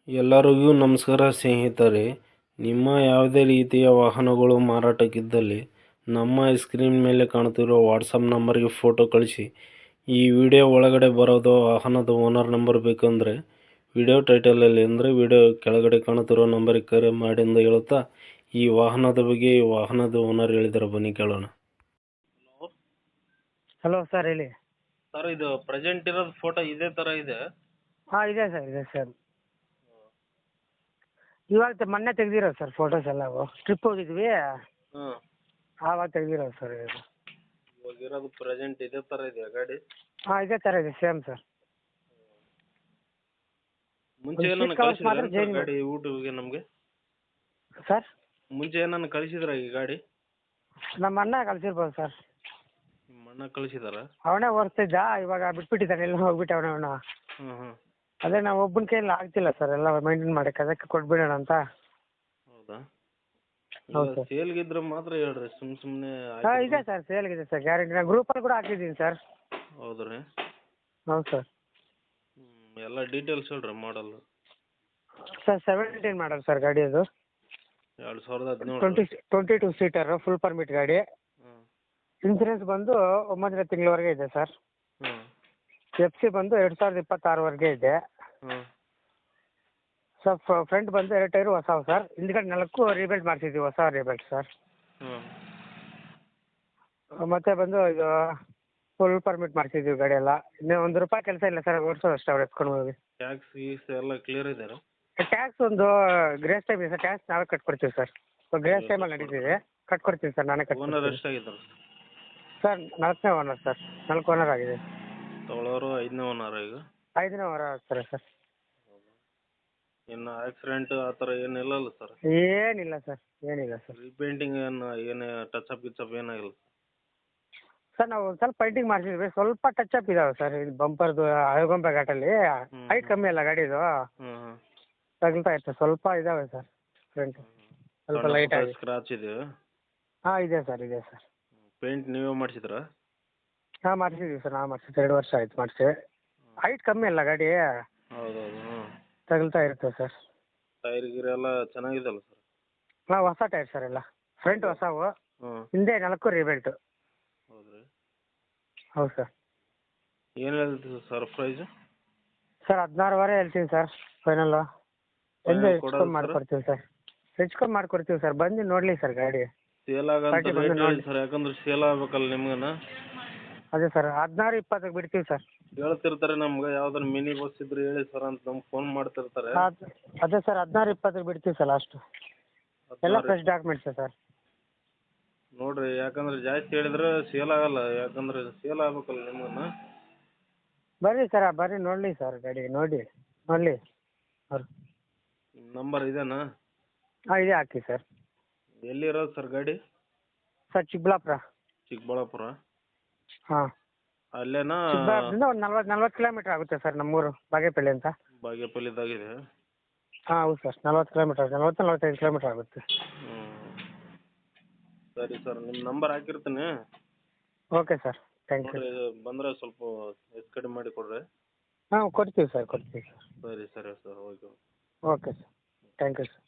ಎಲ್ಲರಿಗೂ ನಮಸ್ಕಾರ ಸ್ನೇಹಿತರೆ. ನಿಮ್ಮ ಯಾವುದೇ ರೀತಿಯ ವಾಹನಗಳು ಮಾರಾಟಕ್ಕಿದ್ದಲ್ಲಿ ನಮ್ಮ ಸ್ಕ್ರೀನ್ ಮೇಲೆ ಕಾಣುತ್ತಿರುವ ವಾಟ್ಸಪ್ ನಂಬರ್ಗೆ ಫೋಟೋ ಕಳಿಸಿ. ಈ ವಿಡಿಯೋ ಒಳಗಡೆ ಬರೋದು ವಾಹನದ ಓನರ್ ನಂಬರ್ ಬೇಕಂದರೆ ವಿಡಿಯೋ ಟೈಟಲಲ್ಲಿ ಅಂದರೆ ವಿಡಿಯೋ ಕೆಳಗಡೆ ಕಾಣುತ್ತಿರೋ ನಂಬರಿಗೆ ಕರೆ ಮಾಡಿ ಎಂದು ಹೇಳುತ್ತಾ ಈ ವಾಹನದ ಬಗ್ಗೆ ಈ ವಾಹನದ ಓನರ್ ಹೇಳಿದ್ದಾರೆ, ಬನ್ನಿ ಕೇಳೋಣ. ಹಲೋ ಸರ್, ಹೇಳಿ ಸರ್, ಇದು ಪ್ರೆಸೆಂಟ್ ಇರೋದು ಫೋಟೋ ಇದೇ ಥರ ಇದೆ? ಹಾಂ, ಇದೆ ಸರ್. ಇವಾಗ ಮೊನ್ನೆ ತೆಗ್ದಿರೋದು ಸರ್ ಫೋಟೋಸ್ ಎಲ್ಲವು. ಟ್ರಿಪ್ ಹೋಗಿದ್ವಿ, ಹಾಂ, ಆವಾಗ ತೆಗ್ದಿರೋದು ಸರ್ ಇದು. ಇವಾಗ ಇರೋದು ಪ್ರೆಸೆಂಟ್ ಇದೇ ಥರ ಇದೆಯಾ ಗಾಡಿ? ಹಾಂ, ಇದೇ ಥರ ಇದೆ, ಸೇಮ್ ಸರ್. ಮುಂಚೆ ಒಂದು ಏನನ್ನ seat covers ಮಾತ್ರ ಕಳಿಸಿದ್ರ change ಗಾಡಿ ಊಟಿಗೆ ನಮಗೆ? ಸರ್, ಮುಂಚೆ ಏನನ್ನ ಕಳಿಸಿದ್ರ ಈ ಗಾಡಿ? ನಮ್ಮ ಅಣ್ಣ ಕಳ್ಸಿರ್ಬೋದು ಸರ್. ನಿಮ್ಮ ಅಣ್ಣ ಕಳಿಸಿದಾರ? ಅವನೇ ಓಡಿಸ್ತಿದ್ದ, ಇವಾಗ ಬಿಟ್ಬಿಟ್ಟಿದ್ದಾನೆ, ಎಲ್ಲ ಹೋಗ್ಬಿಟ್ಟು ಅವನ. ಹ್ಞೂ ಹ್ಞೂ. ಅದೇ ನಾವು ಒಬ್ಬನ ಕೈಯಲ್ಲಿ ಆಗ್ತಿಲ್ಲ ಸರ್ ಎಲ್ಲ ಮೈಂಟೈನ್ ಮಾಡಕ್ಕೆ, ಅದಕ್ಕೆ ಕೊಟ್ಬಿಡೋಣ ಅಂತ. ಹೌದಾ? ಹೌದು ಸರ್. ಸೇಲ್ಗಿದ್ರೆ ಮಾತ್ರ ಹೇಳ್ರಿ, ಸುಮ್ಮನೆ. ಹಾಂ, ಇದೆ ಸರ್, ಸೇಲ್ಗಿದೆ ಸರ್, ಗ್ಯಾರಂಟಿ. ನಾನು ಗ್ರೂಪಲ್ಲಿ ಕೂಡ ಹಾಕಿದ್ದೀನಿ ಸರ್. ಹೌದ್ರಿ? ಹೌದು ಸರ್. ಎಲ್ಲ ಡೀಟೇಲ್ಸ್ ಹೇಳ್ರಿ. ಮಾಡಲ್ ಸರ್ 17 ಮಾಡಲ್ ಸರ್ ಗಾಡಿ ಅದು. 2017? 22 ಸೀಟರ್, ಫುಲ್ ಪರ್ಮಿಟ್ ಗಾಡಿ. ಹ್ಞೂ ಇನ್ಸೂರೆನ್ಸ್ ಬಂದು 9ನೇ ತಿಂಗಳವರೆಗೆ ಇದೆ ಸರ್. ಹ್ಞೂ FC ಬಂದು 2026ವರೆಗೆ ಇದೆ. ಹ್ಞೂ. ಸರ್ ಫ್ರಂಟ್ ಬಂದು 2 ಟೈರು ಹೊಸವು ಸರ್. ಹಿಂದ್ಗಡೆ 4 ರೀಬೆಲ್ಟ್ ಮಾಡಿಸಿದ್ವಿ, ಹೊಸ ರೀಬೆಲ್ಟ್ ಸರ್. ಹ್ಞೂ. ಮತ್ತೆ ಬಂದು ಇದು ಫುಲ್ ಪರ್ಮಿಟ್ ಮಾಡಿಸಿದ್ವಿ ಗಾಡಿ ಎಲ್ಲ. ಇನ್ನೂ ₹1 ಕೆಲಸ ಇಲ್ಲ ಸರ್, ಓಡಿಸೋದು ಅಷ್ಟೇ ಅವ್ರು ಎತ್ಕೊಂಡು ಹೋಗಿ. ಟ್ಯಾಕ್ಸ್ ಗೀಕ್ಸ್ ಎಲ್ಲ ಕ್ಲಿಯರ್ ಇದಾರೆ? ಟ್ಯಾಕ್ಸ್ ಒಂದು ಗ್ರೇಸ್ ಟೈಮ್ ಇದೆ ಸರ್, ಟ್ಯಾಕ್ಸ್ ನಾವೇ ಕಟ್ಕೊಡ್ತೀವಿ ಸರ್. ಗ್ರೇಸ್ ಟೈಮಲ್ಲಿ ನಡೀತಿದೆ, ಕಟ್ಕೊಡ್ತೀವಿ ಸರ್, ನಾನೇ ಓನರ್ ಕಟ್ಕೊಡ್ತೀನಿ. ಎಷ್ಟಾಗಿದ್ದಾರೆ ಸರ್ 4ನೇ ಓನರ್ ಸರ್, 4 ಓನರ್ ಆಗಿದೆ. ತೊಗೊಳೋರು 5ನೇ ಓನರ್ ಈಗ? 5ನೇ ಓನರ್ ಆಗ್ತಾರೆ ಸರ್. ಇನ್ನು ಆಕ್ಸಿಡೆಂಟ್ ಆ ಥರ ಏನಿಲ್ಲಲ್ಲ ಸರ್? ಏನಿಲ್ಲ ಸರ್, ಏನಿಲ್ಲ ಸರ್. ರೀಪೇಂಟಿಂಗ್ ಏನೇ ಟಚ್ ಅಪ್ ಗಿಚ್ ಅಪ್ ಏನಾಗಿಲ್ಲ ಸರ್ ನಾವು ಒಂದು ಸ್ವಲ್ಪ ಪೈಂಟಿಂಗ್ ಮಾಡಿಸಿದ್ವಿ, ಸ್ವಲ್ಪ ಟಚ್ ಅಪ್ ಇದಾವೆ ಸರ್. ಇದು ಬಂಪರ್ದು ಹಳಗೊಂಬೆ ಘಾಟಲ್ಲಿ ಹೈಟ್ ಕಮ್ಮಿ ಅಲ್ಲ ಗಾಡಿದು, ಹ್ಞೂ ಹ್ಞೂ. ತಗಲ್ತಾ ಇರ್ತದೆ, ಸ್ವಲ್ಪ ಇದಾವೆ ಸರ್ ಫ್ರಂಟ್, ಸ್ವಲ್ಪ ಲೈಟ್ ಆಗಿ. ಸ್ಕ್ರಾಚ್ ಇದೆಯಾ? ಹಾಂ, ಇದೆ ಸರ್, ಇದೆ ಸರ್. ಪೇಂಟ್ ನೀವೇ ಮಾಡಿಸಿದ್ರಾ? ಹಾಂ, ಮಾಡಿಸಿದ್ವಿ ಸರ್, ನಾವು ಮಾಡಿಸಿದ್ದು 2 ವರ್ಷ ಆಯ್ತು ಮಾಡಿಸಿ. ಹೈಟ್ ಕಮ್ಮಿ ಅಲ್ಲ ಗಾಡಿ, ಹೌದೌದು. ಹ್ಞೂ. ತಗಲ್ತಾ ಇರ್ತದೆ ಸರ್. ಟೈರ್ ಗೀರ್ ಎಲ್ಲ ಚೆನ್ನಾಗಿದೆಯಲ್ಲ ಸರ್? ಹಾಂ, ಹೊಸ ಟೈರ್ ಸರ್ ಎಲ್ಲ, ಫ್ರಂಟ್ ಹೊಸವು, ಹ್ಞೂ. ಹಿಂದೆ 4 ರೀಬೆಲ್ಟು. ಹೌದ್ರಿ? ಹೌದು ಸರ್. ಏನು ಹೇಳ್ತೀವಿ ಸರ್ ಪ್ರೈಸು? ಸರ್ 16ವರೆ ಹೇಳ್ತೀನಿ ಸರ್ ಫೈನಲ್ಲು. Final ಹೆಚ್ಚು ಕೊಡೋದು ಕಮ್ಮಿ ಮಾಡ್ಕೊಡ್ತೀವಿ ಸರ್, ಹೆಚ್ಚು ಕಮ್ಮಿ ಮಾಡ್ಕೊಡ್ತೀವಿ ಸರ್, ಬಂದು ನೋಡಲಿ ಸರ್ ಗಾಡಿ. ಸೇಲ್ ಆಗಂತ ಪಾರ್ಟಿ ಬಂದು ರೇಟ್ ಹೇಳಿ ನೋಡಿ. ಸರ್, ಯಾಕಂದ್ರೆ ಸೇಲ್ ಆಗ್ಬೇಕಲ್ಲ ನಿಮ್ಗನ. ಅದೇ ಸರ್ 16-20ಕ್ಕೆ ಬಿಡ್ತೀವಿ ಸರ್. ಹೇಳ್ತಿರ್ತಾರೆ ನಮ್ಗೆ, ಯಾವ್ದಾರು ಮಿನಿ ಬಸ್ ಇದ್ರೆ ಹೇಳಿ ಸರ್ ಅಂತ ನಮ್ಗೆ ಫೋನ್ ಮಾಡ್ತಿರ್ತಾರೆ. ಅದೇ ಸರ್ 16-20ಕ್ಕೆ ಬಿಡ್ತೀವಿ ಸರ್ ಲಾಸ್ಟು. ಎಲ್ಲ ಫ್ರೆಶ್ ಡಾಕ್ಯುಮೆಂಟ್ಸ್ ಸರ್. ನೋಡ್ರಿ, ಯಾಕಂದ್ರೆ ಜಾಸ್ತಿ ಹೇಳಿದ್ರೆ ಸೇಲ್ ಆಗಲ್ಲ, ಯಾಕಂದ್ರೆ ಸೇಲ್ ಆಗ್ಬೇಕಲ್ಲ ನಿಮ್ಗನ. ಬರ್ರಿ ಸರ್, ಬರ್ರಿ ನೋಡಲಿ ಸರ್ ಗಾಡಿ, ನೋಡಲಿ ಅವ್ರು. ನಂಬರ್ ಇದೇನಾ? ಹಾಂ, ಇದೆ, ಹಾಕಿ ಸರ್. ಎಲ್ಲಿರೋದು ಸರ್ ಗಾಡಿ? ಸರ್ ಚಿಕ್ಕಬಳ್ಳಾಪುರ. ಚಿಕ್ಕಬಳ್ಳಾಪುರ? ಹಾಂ, ಅಲ್ಲೇನಾ? ಚಿಕ್ಕಬಳ್ಳಾಪುರದಿಂದ ಒಂದು 40 ಕಿಲೋಮೀಟ್ರ್ ಆಗುತ್ತೆ ಸರ್, ನಮ್ಮೂರು ಬಾಗೇಪಲ್ಲಿ ಅಂತ. ಬಾಗೇಪಲ್ಲಿದಾಗಿದೆ? ಹಾಂ, ಹೌದು ಸರ್, 40 ಕಿಲೋಮೀಟ್ರ್, 40-45 ಕಿಲೋಮೀಟ್ರ್ ಆಗುತ್ತೆ. ಹ್ಞೂ. ಸರಿ ಸರ್, ನಿಮ್ಮ ನಂಬರ್ ಹಾಕಿರ್ತೀನಿ. Okay sir, thank you. ನೋಡಿರಿ, ಬಂದರೆ ಸ್ವಲ್ಪ ಹೆಚ್ಚು ಕಡಿಮೆ ಮಾಡಿ ಕೊಡ್ರಿ. ಹಾಂ, ಕೊಡ್ತೀವಿ ಸರ್. ಸರಿ ಸರಿ sir, okay. Okay sir, thank you sir.